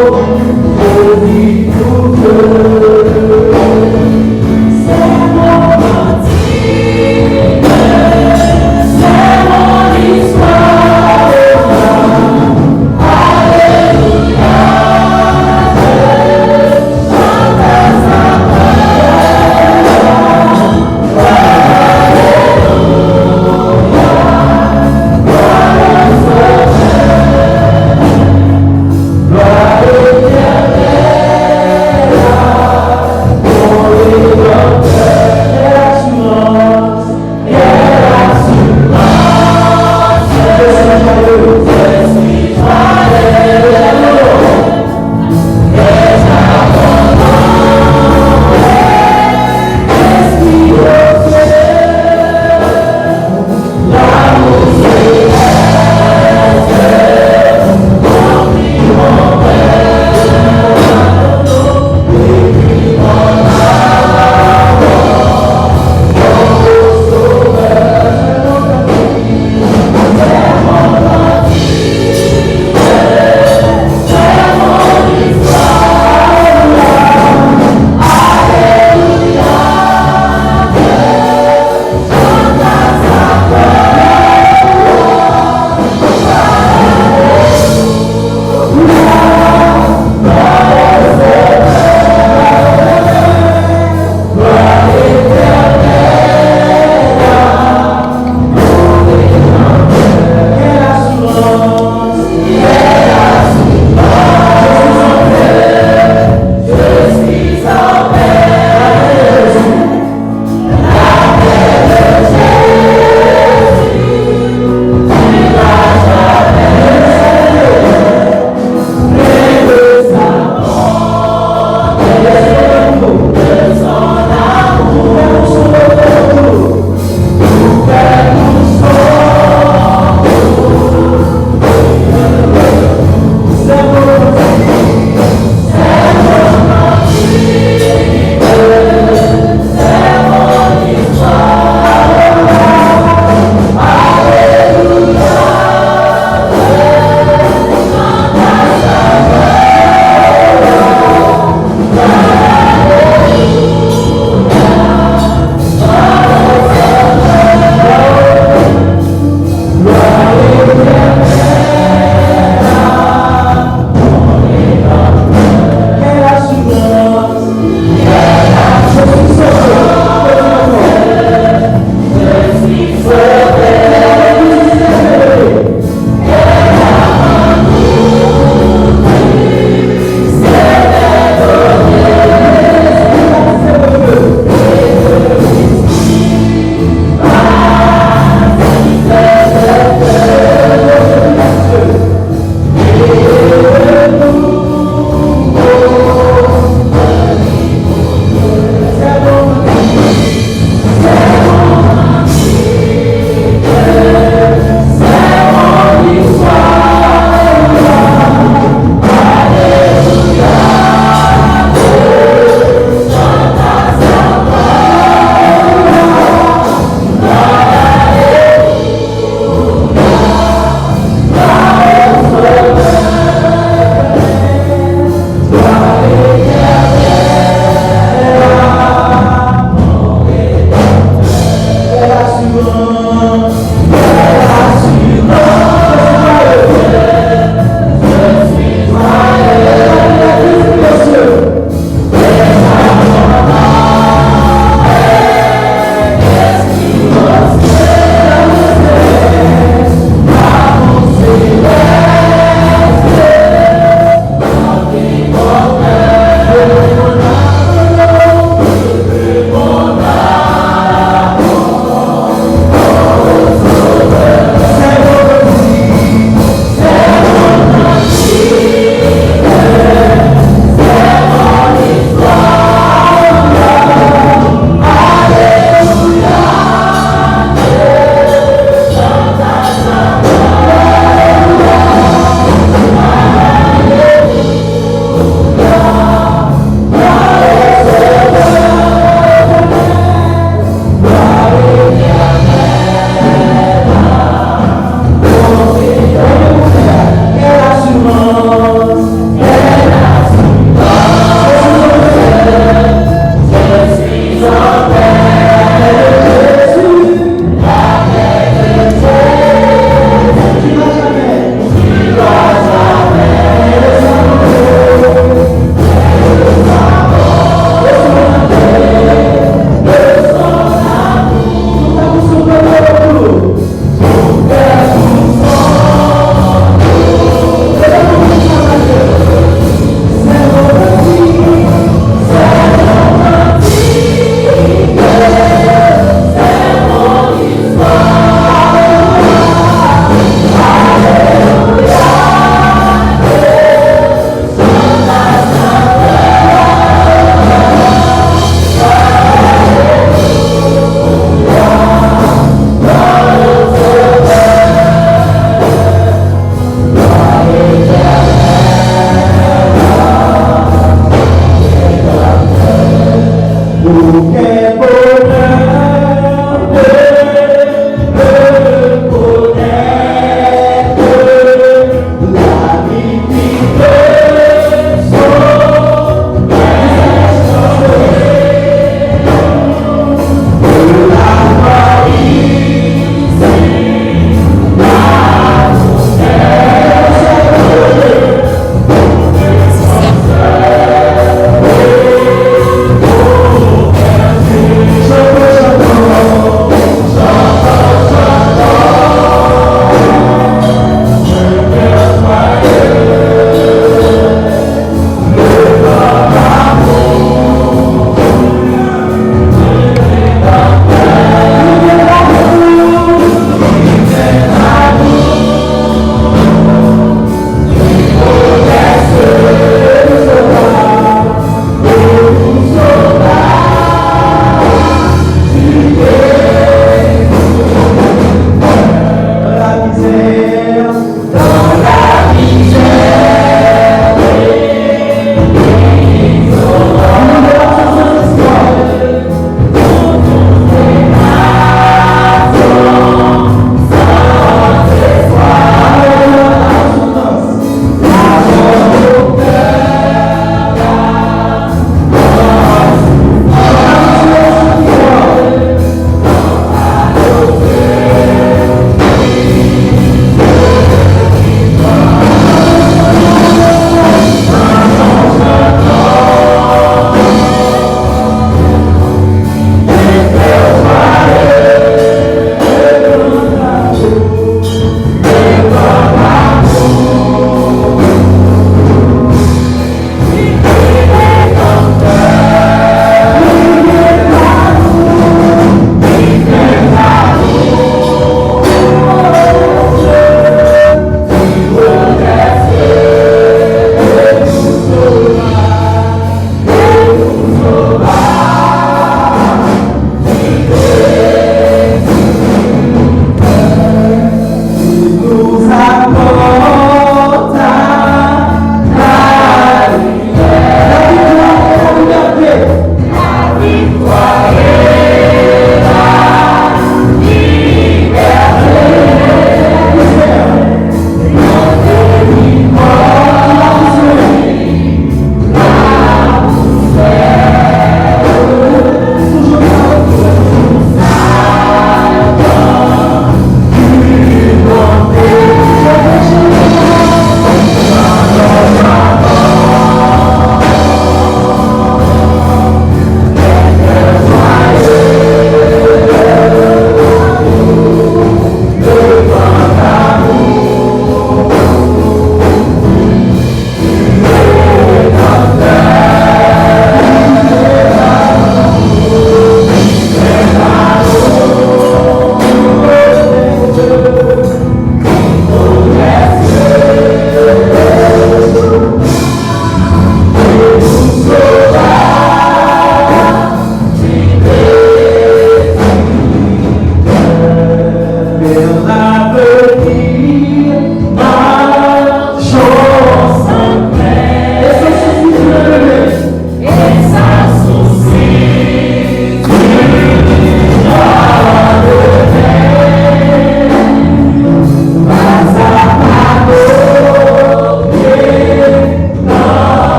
Gloire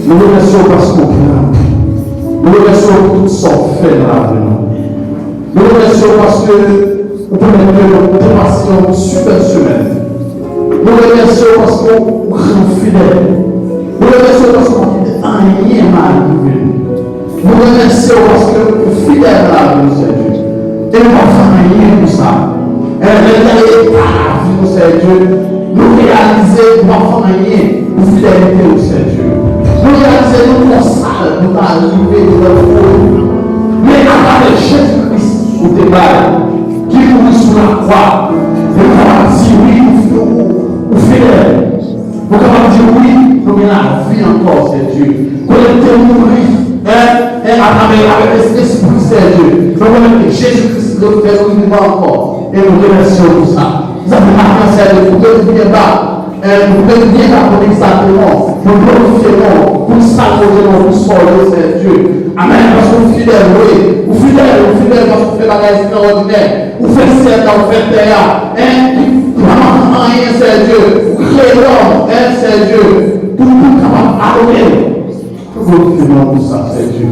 Nous remercions parce qu'on craint. Nous remercions pour toutes sortes de faits dans la vie. Nous remercions parce que nous permettons de dépasser une super semaine. Nous remercions parce qu'on est fidèle. Nous remercions parce qu'on est un lien mal arrivé. Nous remercions parce que nous sommes fidèles à nous, Seigneur. Et nous ne faisons rien pour ça. Et nous nous Seigneur. Nous réaliser, nous ne faisons rien pour fidélité au Seigneur. Nous réaliser, nous consacrons, nous arriver de notre folie. Mais à travers Jésus-Christ, au débat, qui mourit sur la croix, nous pouvons dire oui, nous fidèles. Nous pouvons dire oui, nous avons la vie encore, Seigneur. Connecter mourir à travers l'Esprit, Seigneur. Nous pouvons que Jésus-Christ nous fait nous vivre encore. Et nous remercions pour ça. Nous avons marqué, Seigneur, pour que nous ne pas. Nous pouvons bien apporter exactement. Nous glorifions, pour s'allonger, pour soigner, Seigneur. Amen. Parce que vous fidèles, oui. Vous fidèles parce que vous faites la guerre extraordinaire. Vous faites certes, vous faites terre. Vraiment rien, c'est Dieu. Vous créez l'homme, c'est Dieu. Pour nous capable d'adopter. Nous glorifions pour ça, c'est Dieu.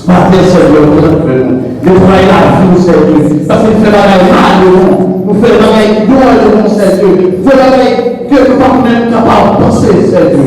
Partez, Seigneur, pour notre frère. Nous travaillons la vie, c'est Dieu. Parce qu'il fait la guerre mal de nous. Nous faisons la guerre loin de nous, c'est Dieu. Vous faites la guerre que nous ne sommes même capables de penser, c'est Dieu.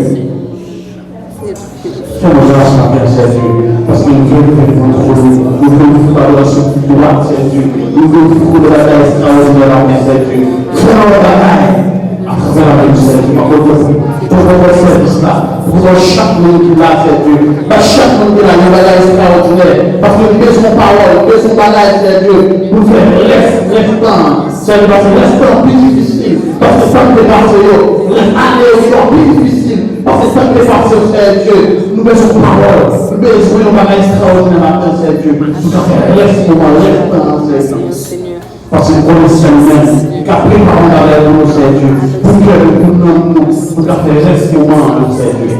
Fais-nous grâce, ma Père, c'est Dieu. Parce que nous voulons faire contrôle. Nous voulons faire la relation qui doit, c'est Dieu. Nous voulons faire de la guerre extraordinaire, c'est Dieu. Fais-nous la bataille. À travers la vie, c'est Dieu. Pour votre service là. Pour chaque monde qui l'a, c'est Dieu. Pas chaque monde qui l'a, une bataille extraordinaire. Parce que nous besoin de parole, nous besoin de bataille, c'est Dieu. Nous faisons restant. C'est parce que restant plus difficile. Parce que ça me dépasse, l'année est plus difficile. Parce que ça me dépasse, c'est Dieu. Nous besoin de parole. Nous besoin de bataille extraordinaire, maintenant, c'est Dieu. Nous avons restant, c'est Dieu. Parce que nous connaissons nous-mêmes, qu'après parole avec nous, c'est Dieu. Pour que nous avons resté au moment, c'est Dieu.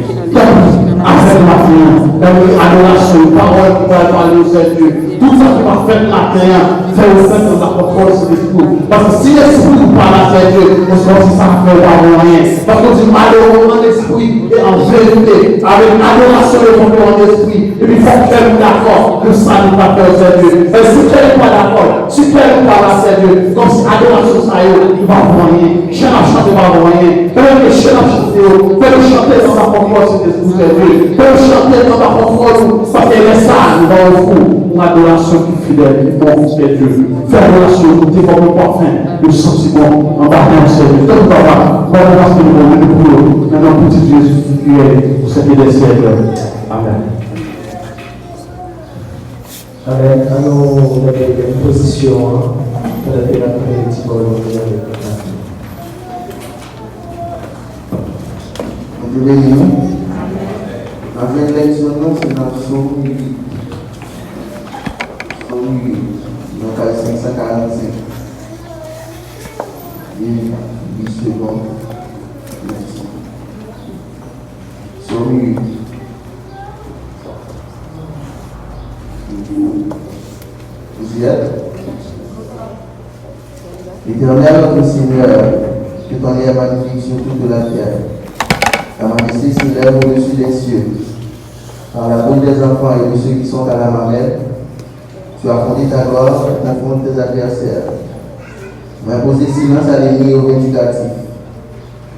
Avec la adoration, parole qui va parler au Seigneur. Tout ça qui va faire la terre, fait au sein de notre force d'esprit. Parce que si l'esprit nous parle à Dieu, on se dit que ça ne fait pas rien. Parce qu'on dit malheureusement l'esprit et en vérité, avec l'adoration et le complément d'esprit. Et puis il faut faire d'accord que ça ne va pas faire au Seigneur. Et si tu n'es pas d'accord, si tu n'es pas là, Seigneur, comme si l'adoration ça y est, il va avoir rien. Je n'ai chanté, il va avoir rien. Fais-le chanter, fais-le chanter dans la force d'esprit, Seigneur. Fais-le chanter dans la force, parce que les sages vont au fond. Une adoration qui est fidèle, qui bon, c'est Dieu. Faire adoration, nous développons parfum, le sentiment en bas de Seigneur. Donc, papa, bon, parce que nous avons le boulot. Maintenant, petit Jésus qui est pour cette des siècles. Amen. Amen. Alors, on avait une position pour la pédagogie Nous bénissons. Avec l'expérience, c'est notre souris. Donc, à 545. Et 10 secondes. Merci. Souris. Vous y êtes? Éternel, notre Seigneur, que ton air magnifique sur toute la terre. Ta majesté s'élève au-dessus des cieux. Par la bouche des enfants et de ceux qui sont à la mamelle, tu as fondé ta gloire contre tes adversaires. Tu m'as imposé silence à l'ennemi et au vindicatif.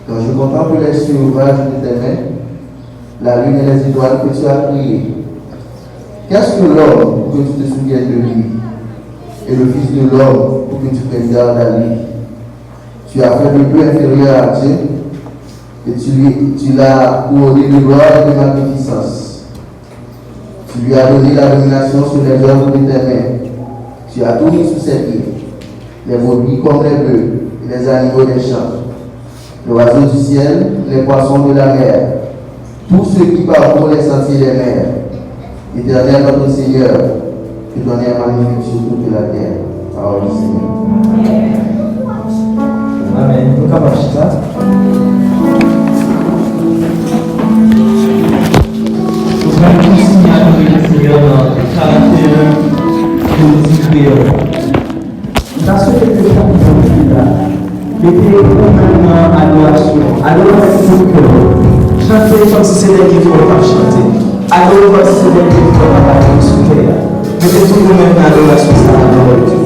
Quand je contemple les cieux ouvrages de tes mains, la lune et les étoiles que tu as créées. Qu'est-ce que l'homme pour que tu te souviennes de lui? Et le Fils de l'homme pour que tu prennes garde à lui? Tu as fait le peu inférieur à Dieu et tu l'as couronné de gloire et de magnificence. Tu lui as donné la domination sur les œuvres de tes mains. Tu as tout mis sous ses pieds, les brebis comme les bœufs et les animaux des champs, l'oiseau du ciel, les poissons de la mer, tous ceux qui parcourent les sentiers des mers. Éternel notre Seigneur, que ton air magnifique sur toute la terre. Parole du Seigneur. Amen. Nous avons ça. Nous allons signer à le Seigneur dans le caractère de nous créons. Nous avons souhaité que nous fassions là. Mettez complètement adoration. Alors, avec tout cœur. chanter comme si c'était qu'il faut pas chanter. Alors, comme si c'était qu'il faut pas parler sur terre. Mettez tout vous-même dans l'adoration, ça va dans Dieu.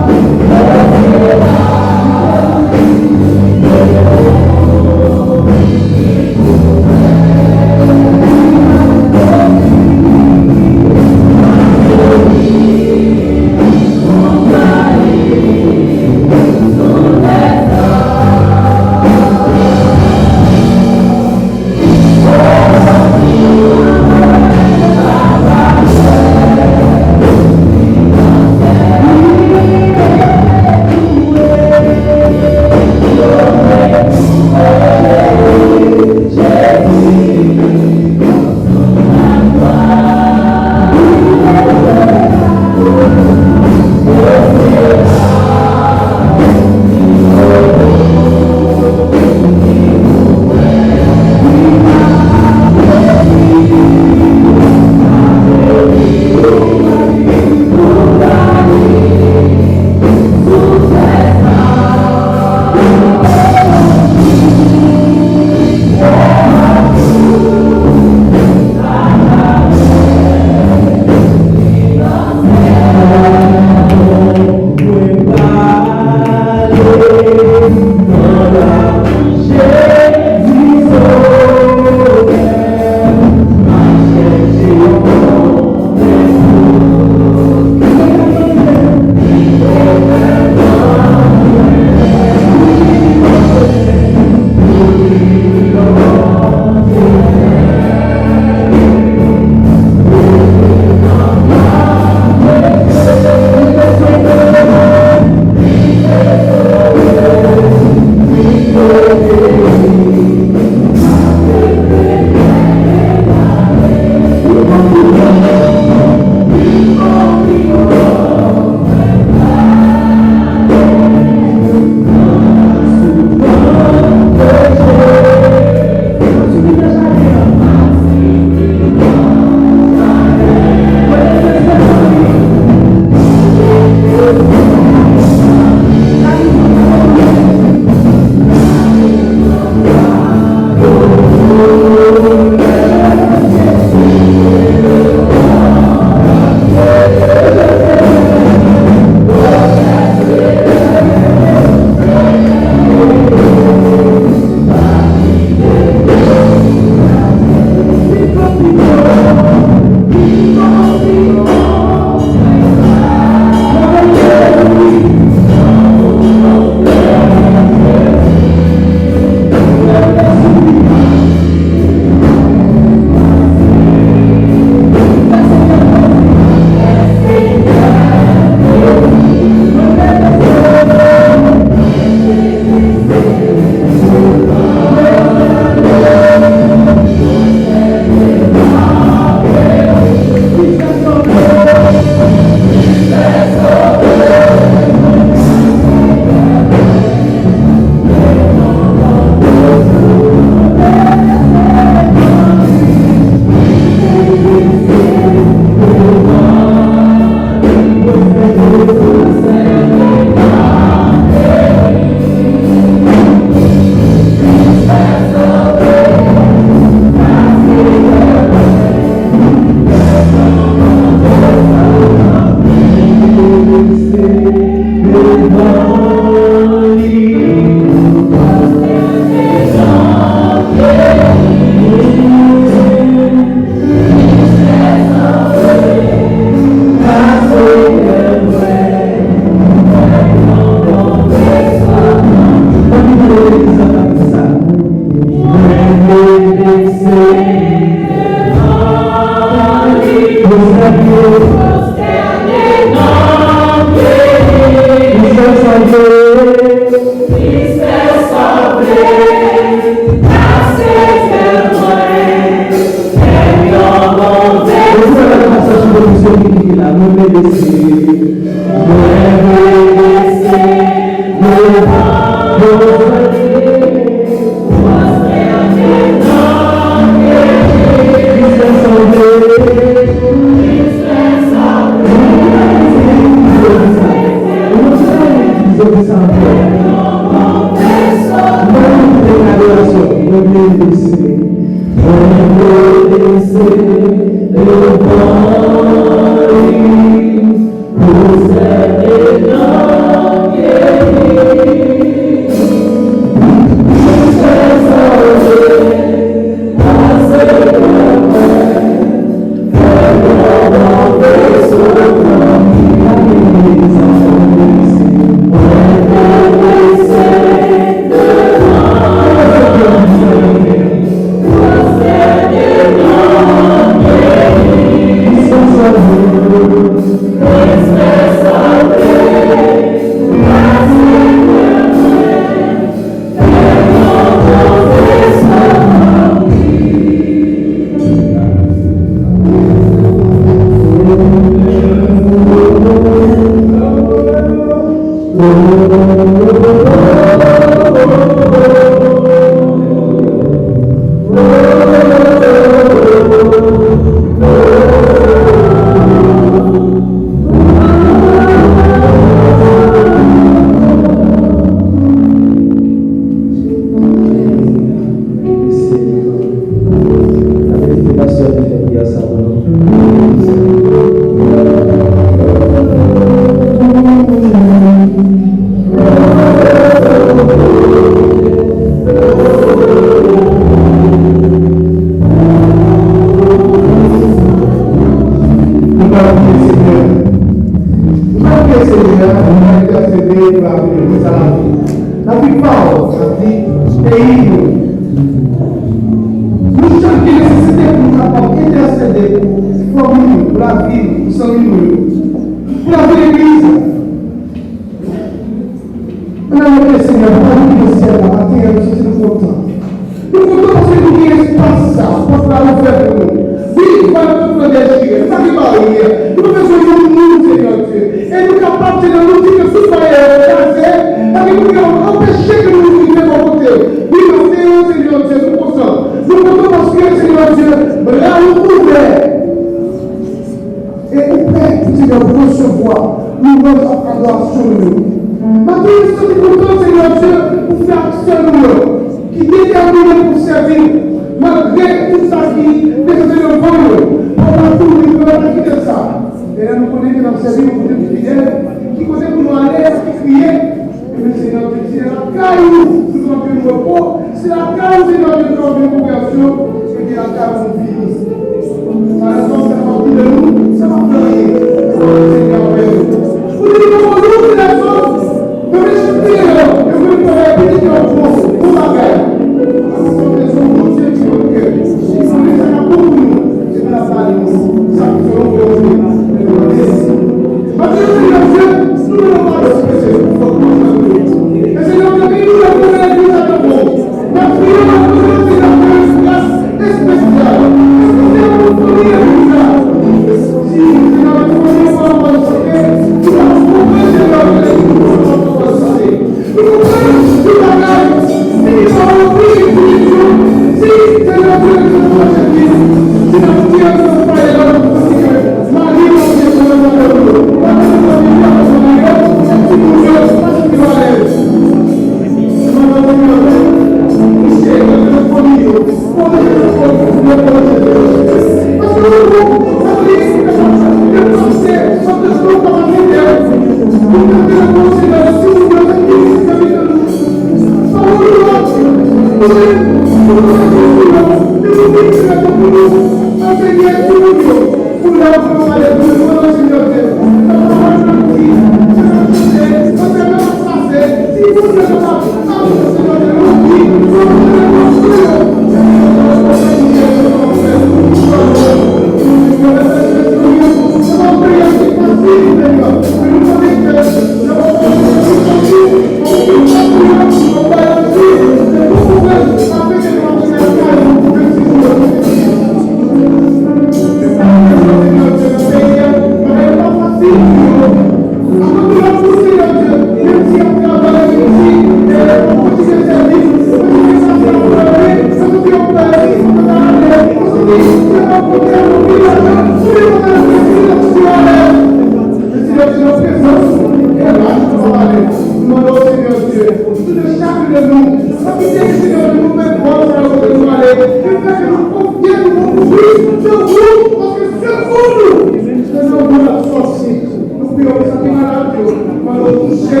Seigneur.